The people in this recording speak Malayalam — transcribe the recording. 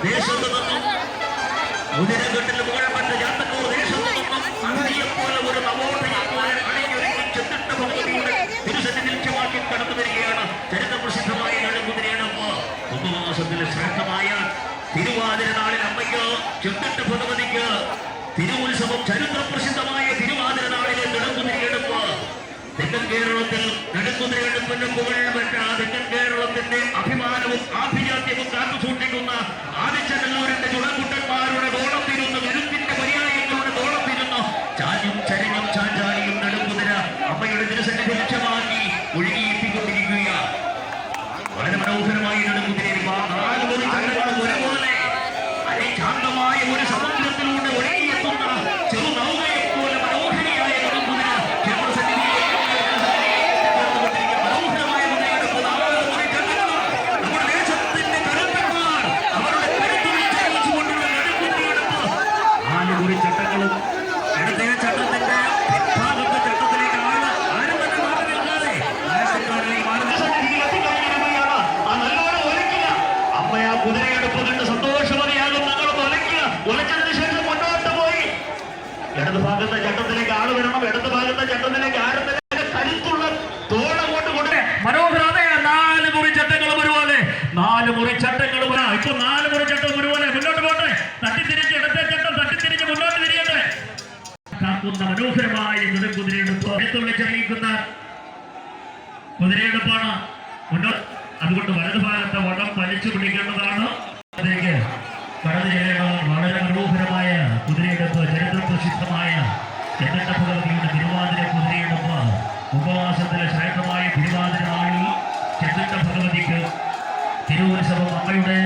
ദേശത്ത് നിന്നും മുതിരകെട്ടിൽ മുഴപ്പെട്ട ജാത്തന്നൂർ ദേശത്ത് നിന്നും അങ്ങനെയെപ്പോലെ ഒരു നവോദയപോലെ അണിഞ്ഞൊരുങ്ങി ചെന്നിട്ട് ഭഗവതിയുടെ തിരുസന്നിധി ലക്ഷ്യമാക്കി കടന്നു വരികയാണ് ചരിത്ര പ്രസിദ്ധമായ നെടുംകുതിരയെടുപ്പ്. കുംഭമാസത്തിലെ ശ്രേഷ്ഠമായ തിരുവാതിര നാളിൽ അമ്മയ്ക്ക് ചെന്നിട്ട് ഭഗവതിക്ക് തിരുവുത്സവം ചരിത്ര പ്രസിദ്ധമായ തിരുവാതിര നാളിലെ നെടുംകുതിരയെടുപ്പ്. തെക്കൻ കേരളത്തിൽ നെടുംകുതിരയെടുപ്പിന്റെ പുകഴ്പെട്ട തെക്കൻ കേരളത്തിന്റെ അഭിമാനവും ആഭിജാത്യവും കാത്തുസൂക്ഷിക്കുന്ന ആദിച്ചനല്ലൂരിന്റെ ചുടക്കുട്ടന്മാരുടെ തോളത്തിരുന്ന് വിരുത്തിന്റെ പര്യായങ്ങളുടെ തോളത്തിരുന്ന് ചാഞ്ഞും ചരിഞ്ഞും ചാഞ്ചാലിയും നെടുംകുതിര അമ്മയുടെ തിരുസന്നിധി ലക്ഷ്യമാക്കി ഒഴുകിയെത്തിക്കൊണ്ടിരിക്കുകയാണ്. വളരെ മനോഹരമായി നെടുംകുതിരയിൽ ഒരുപോലെ അതിശാന്തമായ ഒരു സമുദ്രത്തിലൂടെ ഒഴുകിയെത്തുന്ന ചെറുനൗകയെ പോലെ മനോഹരിയായ നെടുംകുതിര ചട്ടങ്ങളും ഇടത്തെ ചട്ടത്തിന്റെ പിൻഭാഗത്തെ ചട്ടത്തിലേക്ക് ആരും തന്നെ മാറി നിൽക്കാതെ നല്ലോണം ഒലയ്ക്കുക. അമ്മ ആ കുതിരയെടുപ്പ് കണ്ട് സന്തോഷമതിയാകും ഞങ്ങളൊന്ന് ഒലയ്ക്കുക. ഒലച്ചതിന് ശേഷം മുന്നോട്ട് പോയി ഇടത് ഭാഗത്തെ ചട്ടത്തിലേക്ക് ആള് വരണം. ഇടത് ഭാഗത്തെ ചട്ടത്തിലേക്ക് ആഴത്തിലേക്ക് കരുത്തുള്ള തോളം കൊണ്ട് കൊണ്ടുവരെ മനോഹരമായ 4 മുറി ചട്ടങ്ങളും ഒരുപോലെ 4 മുറി ചട്ടങ്ങളും ഇപ്പൊ 4 മുറി ചട്ടവും ഒരുപോലെ മുന്നോട്ട് പോട്ടെ. തട്ടിത്തിരിച്ച് ഇടത്തെ ചട്ടം തട്ടിത്തിരിച്ച് മുന്നോട്ട് തിരിയട്ടെ. കാക്കുന്ന മനോഹരമായ നെടുംകുതിരയെടുപ്പ് എടുത്തുള്ളിച്ചറിയിക്കുന്ന കുതിരയെടുപ്പാണ് മുന്നോട്ട്. അതുകൊണ്ട് വലതുഭാഗത്തെ വടം വലിച്ചു പിടിക്കേണ്ടതാണ്. അതിലേക്ക് കടന്നു ചെല്ലുന്ന വളരെ മനോഹരമായ കുതിരയെടുപ്പ് ചരിത്ര പ്രസിദ്ധമായ ചെന്നിട്ട ഭഗവതിയുടെ തിരുവാതിര കുതിരയെടുപ്പ്. ഉപവാസത്തിലെ ശ്രേഷ്ഠമായ തിരുവാതിര നാളിൽ ചെന്നിട്ട ഭഗവതിക്ക് തിരുവുത്സവം അമ്മയുടെ